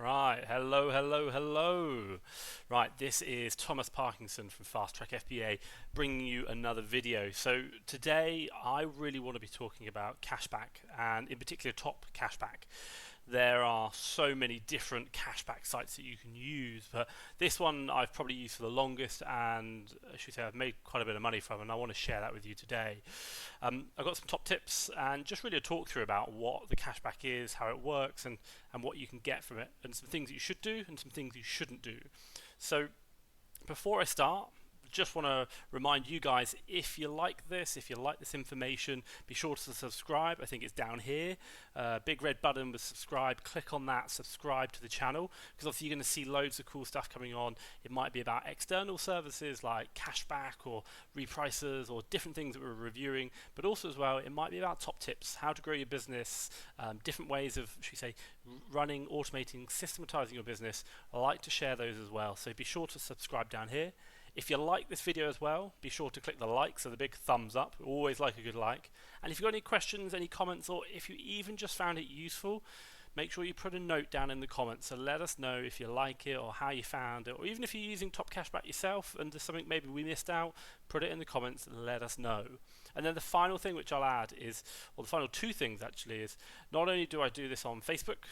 Right, hello. Right, this is Thomas Parkinson from Fast Track FBA bringing you another video. So today I really want to be talking about cashback and in particular top cashback. There are so many different cashback sites that you can use, but this one I've probably used for the longest and I should say I've made quite a bit of money from, and I want to share that with you today. I've got some top tips and just really a talk through about what the cashback is, how it works, and what you can get from it, and some things you should do and some things you shouldn't do. So before I start, just want to remind you guys, if you like this information, be sure to subscribe. I think it's down here, big red button with subscribe. Click on that, subscribe to the channel, because obviously you're going to see loads of cool stuff coming on. It might be about external services like cashback or reprices or different things that we're reviewing, but also as well it might be about top tips, how to grow your business, different ways of, should we say, running, automating, systematizing your business. I like to share those as well, so be sure to subscribe down here. If you like this video as well, be sure to click the like, so the big thumbs up. We always like a good like. And if you've got any questions, any comments, or if you even just found it useful, make sure you put a note down in the comments. So let us know if you like it or how you found it, or even if you're using Top Cashback yourself and there's something maybe we missed out, put it in the comments and let us know. And then the final thing which I'll add is, or the final two things actually, is not only do I do this on Facebook,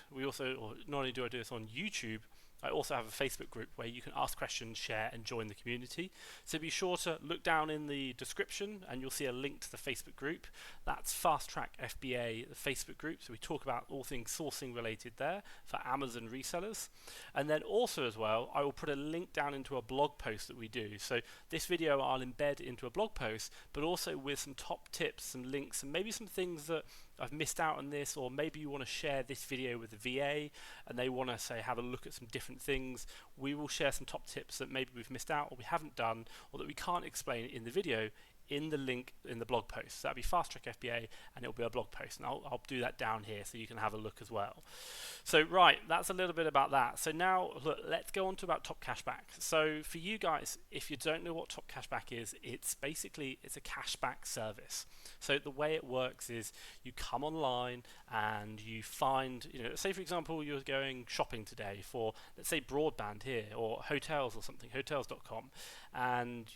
not only do I do this on YouTube, I also have a Facebook group where you can ask questions, share and join the community. So be sure to look down in the description and you'll see a link to the Facebook group. That's Fast Track FBA, the Facebook group. So we talk about all things sourcing related there for Amazon resellers. And then also as well, I will put a link down into a blog post that we do. So this video I'll embed into a blog post, but also with some top tips, some links, and maybe some things that I've missed out on this, or maybe you want to share this video with the VA and they want to say have a look at some different things. We will share some top tips that maybe we've missed out or we haven't done or that we can't explain in the video in the link in the blog post. So that'll be Fast Track FBA and it'll be a blog post, and I'll do that down here so you can have a look as well. So right, that's a little bit about that. So now look, let's go on to about Top Cashback. So for you guys, if you don't know what Top Cashback is, it's a cashback service. So the way it works is you come online and you find, say for example you're going shopping today for, let's say, broadband here or hotels or something, hotels.com, and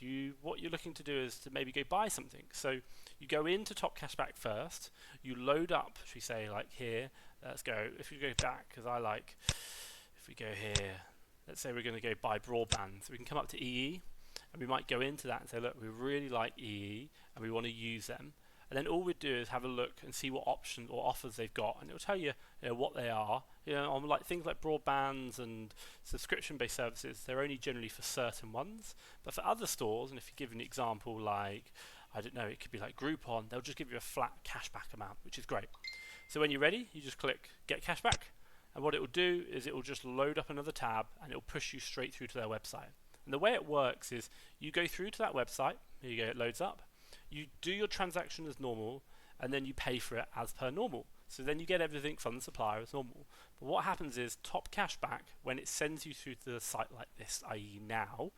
what you're looking to do is to maybe go buy something. So you go into Top Cashback first, you load up, should we say, like here, let's go, if we go back, because if we go here, let's say we're going to go buy broadband, so we can come up to EE and we might go into that and say, look, we really like EE and we want to use them. And then all we do is have a look and see what options or offers they've got, and it'll tell you, what they are. On like things like broadbands and subscription-based services, they're only generally for certain ones. But for other stores, and if you give an example like, I don't know, it could be like Groupon, they'll just give you a flat cashback amount, which is great. So when you're ready, you just click Get Cashback, and what it will do is it will just load up another tab and it will push you straight through to their website. And the way it works is you go through to that website, here you go, it loads up. You do your transaction as normal, and then you pay for it as per normal. So then you get everything from the supplier as normal. But what happens is Top Cashback, when it sends you through to the site like this, i.e. now,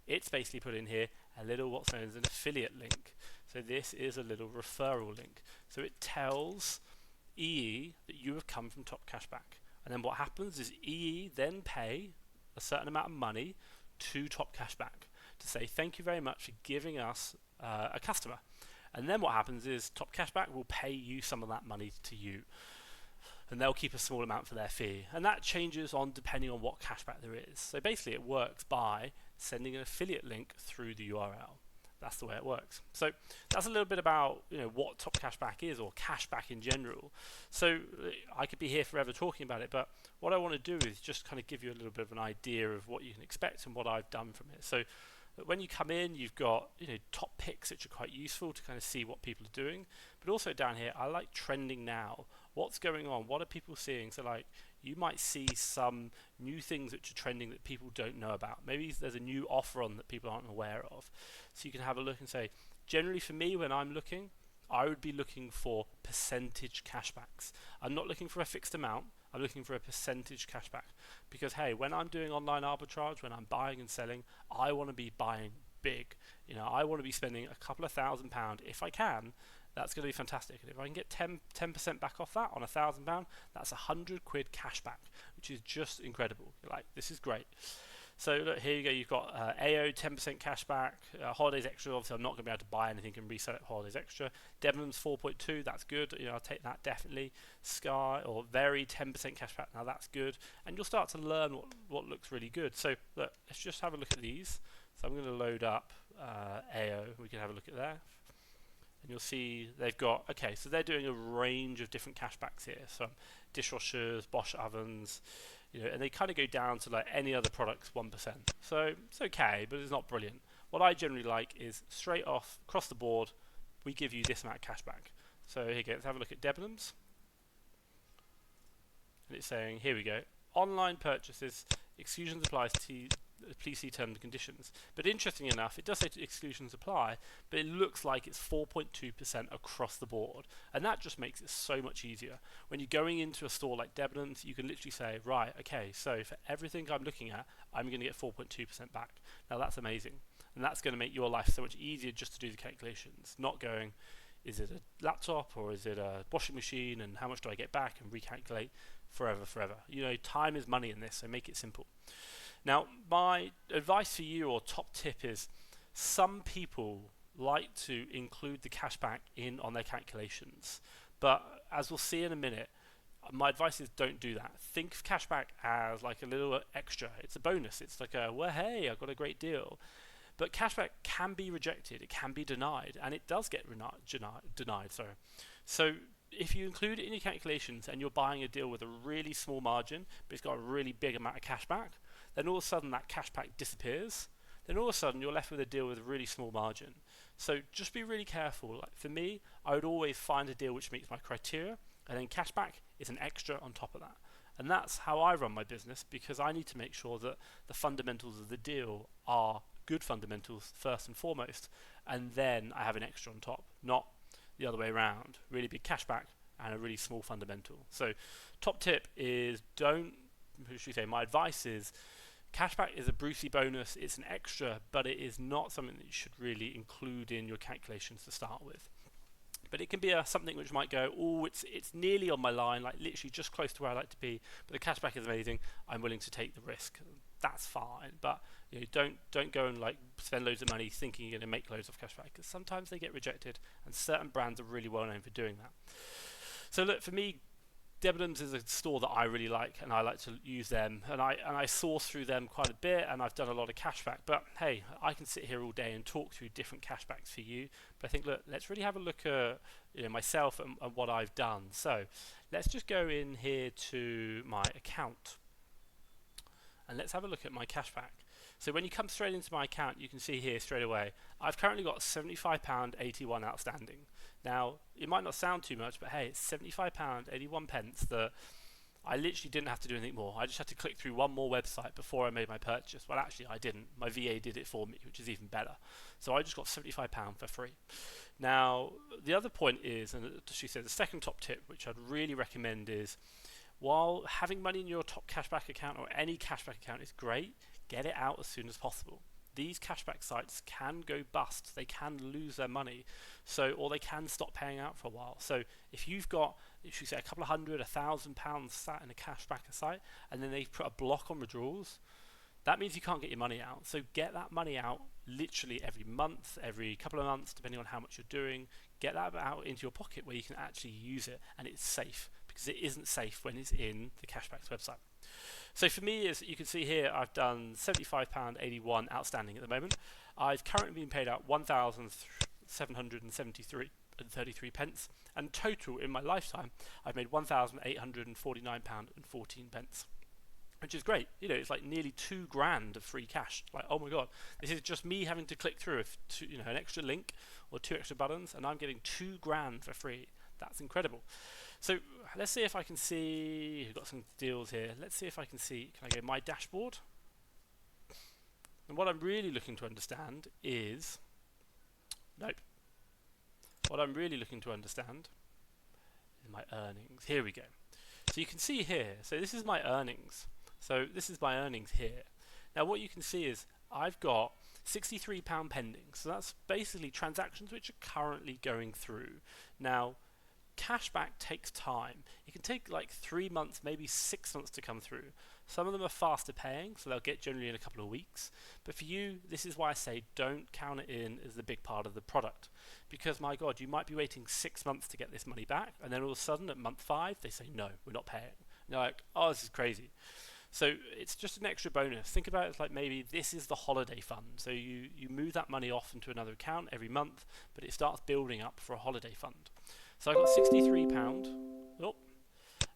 it's basically put in here a little what's known as an affiliate link. So this is a little referral link. So it tells EE that you have come from Top Cashback. And then what happens is EE then pay a certain amount of money to Top Cashback to say thank you very much for giving us a customer. And then what happens is Top Cashback will pay you some of that money to you, and they'll keep a small amount for their fee, and that changes on depending on what cashback there is. So basically it works by sending an affiliate link through the URL. That's the way it works. So that's a little bit about what Top Cashback is, or cashback in general. So I could be here forever talking about it, but what I want to do is just kind of give you a little bit of an idea of what you can expect and what I've done from it. So when you come in, you've got top picks which are quite useful to kind of see what people are doing, but also down here I like trending now. What's going on? What are people seeing? So like you might see some new things which are trending that people don't know about. Maybe there's a new offer on that people aren't aware of. So you can have a look and say, generally for me when I'm looking, I would be looking for percentage cashbacks. I'm not looking for a fixed amount. I'm looking for a percentage cashback, because hey, when I'm doing online arbitrage, when I'm buying and selling, I want to be buying big. I want to be spending a couple of £1,000 if I can, that's going to be fantastic. And if I can get 10% back off that on £1,000, that's £100 cash back, which is just incredible. You're like, this is great. So look, here you go. You've got AO 10% cash back, Holidays Extra. Obviously, I'm not going to be able to buy anything and resell it at Holidays Extra. Debenhams 4.2, that's good. I'll take that definitely. Sky or Very 10% cash back. Now that's good, and you'll start to learn what looks really good. So look, let's just have a look at these. So I'm going to load up AO. We can have a look at there. And you'll see they've got, okay, so they're doing a range of different cashbacks here. Some dishwashers, Bosch ovens, and they kind of go down to like any other products 1%. So it's okay, but it's not brilliant. What I generally like is straight off, across the board, we give you this amount of cashback. So here you go, let's have a look at Debenhams. And it's saying, here we go, online purchases, exclusions applies to please see terms and conditions. But interesting enough, it does say exclusions apply, but it looks like it's 4.2% across the board, and that just makes it so much easier. When you're going into a store like Debenhams, you can literally say, right, okay, so for everything I'm looking at, I'm going to get 4.2% back. Now that's amazing, and that's going to make your life so much easier just to do the calculations, not going, is it a laptop or is it a washing machine, and how much do I get back, and recalculate forever. Time is money in this, so make it simple. Now, my advice for you, or top tip, is some people like to include the cashback in on their calculations. But as we'll see in a minute, my advice is don't do that. Think of cashback as like a little extra. It's a bonus. It's like well, hey, I got a great deal. But cashback can be rejected. It can be denied. And it does get denied. So if you include it in your calculations and you're buying a deal with a really small margin, but it's got a really big amount of cashback, then all of a sudden that cashback disappears. Then all of a sudden you're left with a deal with a really small margin. So just be really careful. Like for me, I would always find a deal which meets my criteria, and then cashback is an extra on top of that. And that's how I run my business, because I need to make sure that the fundamentals of the deal are good fundamentals first and foremost, and then I have an extra on top, not the other way around. Really big cashback and a really small fundamental. So top tip is my advice is, cashback is a Brucey bonus, it's an extra, but it is not something that you should really include in your calculations to start with. But it can be something which might go, oh, it's nearly on my line, like literally just close to where I like to be, but the cashback is amazing, I'm willing to take the risk. That's fine, but don't go and like spend loads of money thinking you're going to make loads of cashback, because sometimes they get rejected, and certain brands are really well known for doing that. So look, for me, Debenhams is a store that I really like, and I like to use them, and I source through them quite a bit, and I've done a lot of cashback. But hey, I can sit here all day and talk through different cashbacks for you. But I think, look, let's really have a look at myself and what I've done. So let's just go in here to my account, and let's have a look at my cashback. So when you come straight into my account, you can see here straight away, I've currently got £75.81 outstanding. Now, it might not sound too much, but hey, it's £75.81 that I literally didn't have to do anything more. I just had to click through one more website before I made my purchase. Well, actually, I didn't. My VA did it for me, which is even better. So I just got £75 for free. Now, the other point is, and she said the second top tip, which I'd really recommend, is while having money in your top cashback account or any cashback account is great, get it out as soon as possible. These cashback sites can go bust. They can lose their money, or they can stop paying out for a while. So if you've got, if you say a couple of £100, £1,000 sat in a cashback site, and then they put a block on withdrawals, that means you can't get your money out. So get that money out literally every month, every couple of months, depending on how much you're doing. Get that out into your pocket where you can actually use it, and it's safe, because it isn't safe when it's in the cashback's website. So for me, as you can see here, I've done £75.81 outstanding at the moment. I've currently been paid out £1,773.33, and total in my lifetime, I've made £1,849.14, which is great. It's like nearly £2,000 of free cash. Like, oh my god, this is just me having to click through an extra link or 2 extra buttons, and I'm getting £2,000 for free. That's incredible. So let's see if I can see, we've got some deals here. Let's see if I can see, can I go my dashboard? And what I'm really looking to understand is, nope. What I'm really looking to understand is my earnings. Here we go. So you can see here, so this is my earnings. So this is my earnings here. Now what you can see is I've got £63 pending. So that's basically transactions which are currently going through. Now, cashback takes time. It can take like 3 months, maybe 6 months to come through. Some of them are faster paying, so they'll get generally in a couple of weeks. But for you, this is why I say don't count it in as the big part of the product. Because my God, you might be waiting 6 months to get this money back, and then all of a sudden at month 5, they say, no, we're not paying. And you're like, oh, this is crazy. So it's just an extra bonus. Think about it as like maybe this is the holiday fund. So you move that money off into another account every month, but it starts building up for a holiday fund. So I've got £63. Oh,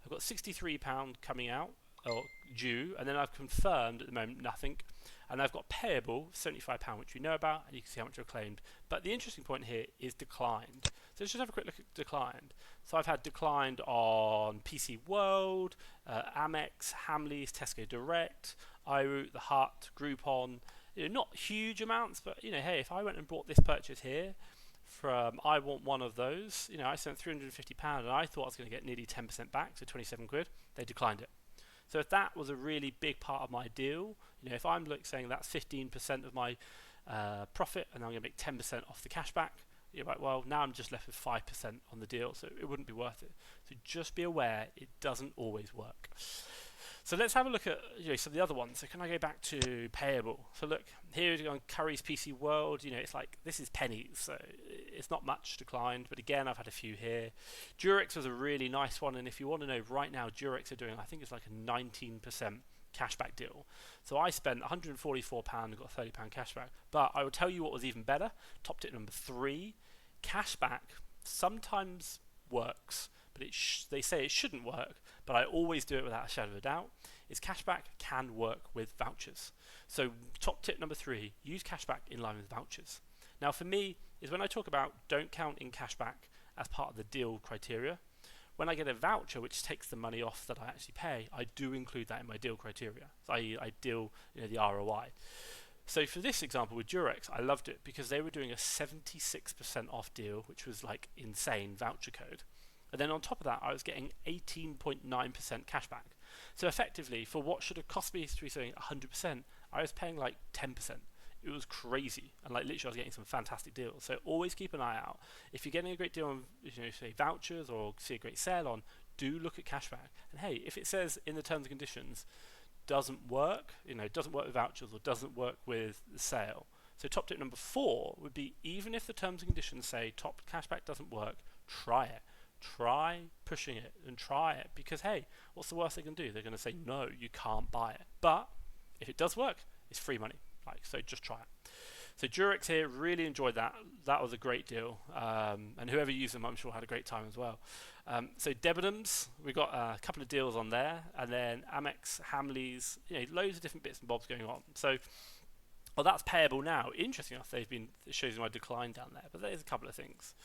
I've got £63 coming out or due, and then I've confirmed at the moment nothing, and I've got payable £75, which we know about, and you can see how much I've claimed. But the interesting point here is declined. So let's just have a quick look at declined. So I've had declined on PC World, Amex, Hamleys, Tesco Direct, iRoute, The Hut, Groupon. Not huge amounts, but hey, if I went and bought this purchase here from I want one of those, I spent £350 and I thought I was going to get nearly 10% back, so 27 quid. They declined it. So if that was a really big part of my deal, if I'm saying that's 15% of my profit and I'm going to make 10% off the cashback, you're like, well, now I'm just left with 5% on the deal, so it wouldn't be worth it. So just be aware it doesn't always work. So let's have a look at some of the other ones. So can I go back to payable? So look, here is on Curry's PC World. It's like this is pennies, so it's not much declined. But again, I've had a few here. Durex was a really nice one, and if you want to know right now, Durex are doing, I think it's like a 19% cashback deal. So I spent £144 and got £30 cashback. But I will tell you what was even better. Top tip number 3, cashback sometimes works, but they say it shouldn't work, but I always do it without a shadow of a doubt, is cashback can work with vouchers. So top tip number 3, use cashback in line with vouchers. Now for me, is when I talk about don't count in cashback as part of the deal criteria, when I get a voucher which takes the money off that I actually pay, I do include that in my deal criteria. So I deal the ROI. So for this example with Durex, I loved it because they were doing a 76% off deal, which was like insane voucher code. And then on top of that, I was getting 18.9% cashback. So effectively, for what should have cost me 100%, I was paying like 10%. It was crazy, and like literally I was getting some fantastic deals. So always keep an eye out. If you're getting a great deal on say vouchers or see a great sale on, do look at cashback. And hey, if it says in the terms and conditions doesn't work, doesn't work with vouchers or doesn't work with the sale. So top tip number 4 would be, even if the terms and conditions say top cashback doesn't work, try it. Try pushing it and try it, because hey, what's the worst they can do? They're going to say no, you can't buy it. But if it does work, it's free money. So just try it. So Durex here, really enjoyed that. That was a great deal, and whoever used them, I'm sure had a great time as well. So Debenhams, we got a couple of deals on there, and then Amex, Hamleys, loads of different bits and bobs going on. So, well, that's payable now. Interesting enough, it shows you my decline down there, but there's a couple of things.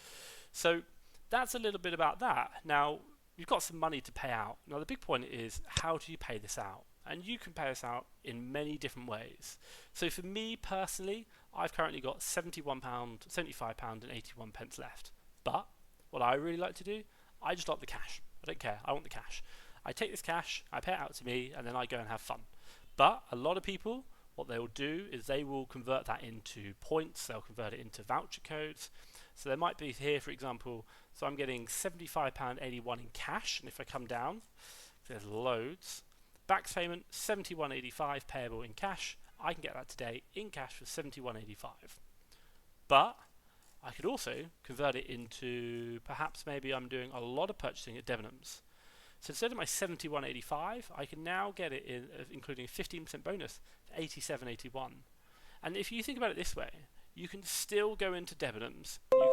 So that's a little bit about that. Now, you've got some money to pay out. Now, the big point is, how do you pay this out? And you can pay this out in many different ways. So for me personally, I've currently got £71, £75 and 81 pence left. But what I really like to do, I just like the cash. I don't care. I want the cash. I take this cash, I pay it out to me, and then I go and have fun. But a lot of people, what they will do is they will convert that into points. They'll convert it into voucher codes. So there might be here, for example, so I'm getting £75.81 in cash, and if I come down, there's loads. Back payment, £71.85 payable in cash. I can get that today in cash for £71.85. But I could also convert it into, perhaps maybe I'm doing a lot of purchasing at Debenhams. So instead of my £71.85, I can now get it in, including a 15% bonus, for £87.81. And if you think about it this way, you can still go into Debenhams. You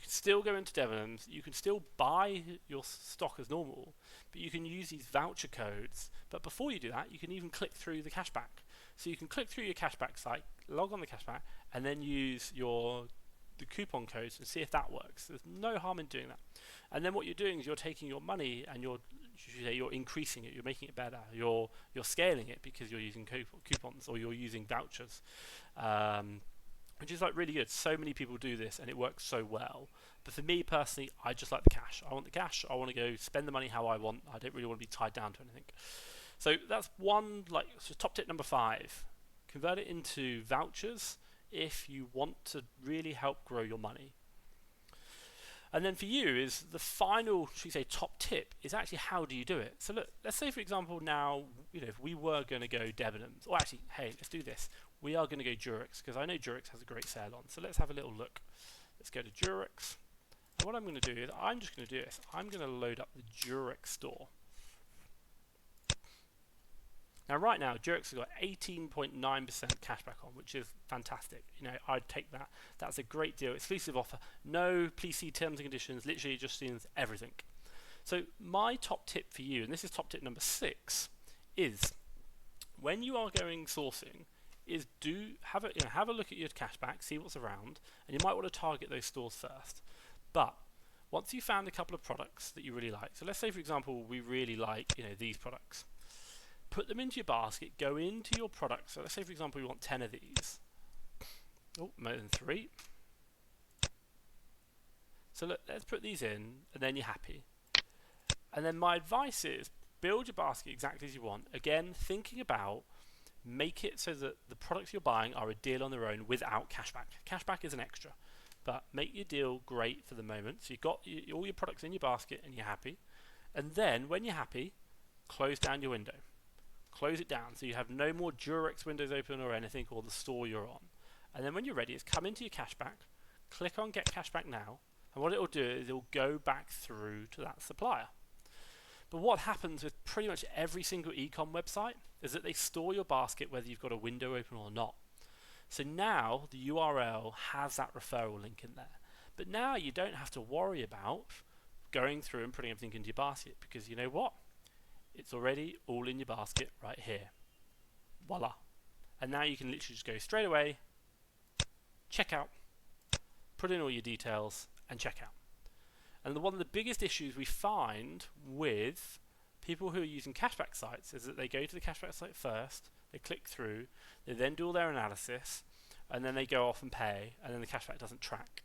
can still go into Debenhams. You can still buy your stock as normal, but you can use these voucher codes. But before you do that, you can even click through the cashback. So you can click through your cashback site, log on the cashback, and then use the coupon codes and see if that works. There's no harm in doing that. And then what you're doing is you're taking your money and you're increasing it. You're making it better. You're scaling it because you're using coupons or you're using vouchers. Which is like really good. So many people do this and it works so well. But for me personally, I just like the cash. I want the cash. I want to go spend the money how I want. I don't really want to be tied down to anything. So that's top tip number 5. Convert it into vouchers if you want to really help grow your money. And then for you is the final, should we say, top tip is actually how do you do it? So look, let's say for example now, if we were going to go Debenhams, or actually, hey, let's do this. We are going to go Durex because I know Durex has a great sale on. So let's have a little look. Let's go to Durex. And what I'm going to do is I'm just going to do this. I'm going to load up the Durex store. Now right now, Durex has got 18.9% cashback on, which is fantastic. I'd take that. That's a great deal. Exclusive offer. No, please see terms and conditions. Literally just seems everything. So my top tip for you, and this is top tip number 6, is when you are going sourcing, is have a look at your cashback, see what's around, and you might want to target those stores first. But once you found a couple of products that you really like, so let's say for example we really like these products. Put them into your basket, go into your products. So let's say for example you want 10 of these. Oh, more than 3. So look, let's put these in and then you're happy. And then my advice is build your basket exactly as you want. Again, thinking about make it so that the products you're buying are a deal on their own without cashback. Cashback is an extra, but make your deal great for the moment. So you've got all your products in your basket and you're happy. And then when you're happy, close down your window. Close it down so you have no more Durex windows open or anything, or the store you're on. And then when you're ready, is come into your cashback, click on Get Cashback Now, and what it will do is it will go back through to that supplier. But what happens with pretty much every single e-com website is that they store your basket whether you've got a window open or not. So now the URL has that referral link in there. But now you don't have to worry about going through and putting everything into your basket, because you know what? It's already all in your basket right here. Voila. And now you can literally just go straight away, check out, put in all your details, and check out. And one of the biggest issues we find with people who are using cashback sites is that they go to the cashback site first, they click through, they then do all their analysis, and then they go off and pay, and then the cashback doesn't track.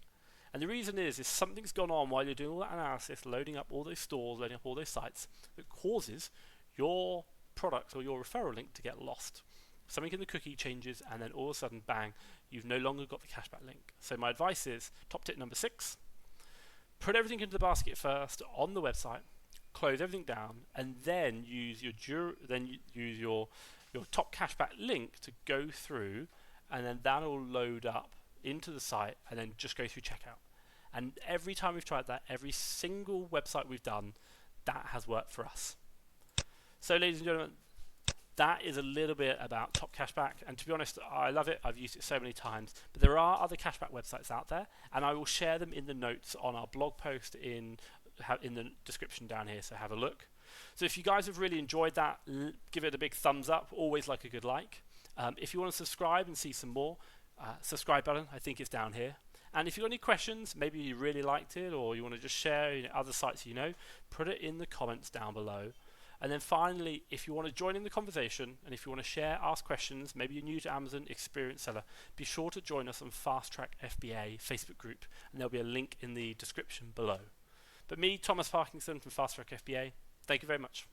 And the reason is something's gone on while you're doing all that analysis, loading up all those stores, loading up all those sites, that causes your product or your referral link to get lost. Something in the cookie changes, and then all of a sudden, bang, you've no longer got the cashback link. So my advice is, top tip number 6, put everything into the basket first on the website, close everything down, and then use your top cashback link to go through, and then that'll load up into the site and then just go through checkout. And every time we've tried that, every single website we've done, that has worked for us. So ladies and gentlemen, that is a little bit about top cashback, and to be honest, I love it. I've used it so many times, but there are other cashback websites out there, and I will share them in the notes on our blog post in the description down here, so have a look. So if you guys have really enjoyed that, give it a big thumbs up. Always like a good like. If you want to subscribe and see some more, subscribe button, I think it's down here. And if you've got any questions, maybe you really liked it, or you want to just share other sites put it in the comments down below. And then finally, if you want to join in the conversation, and if you want to share, ask questions, maybe you're new to Amazon, experienced seller, be sure to join us on Fast Track FBA Facebook group, and there'll be a link in the description below. But me, Thomas Parkinson from Fast Track FBA, thank you very much.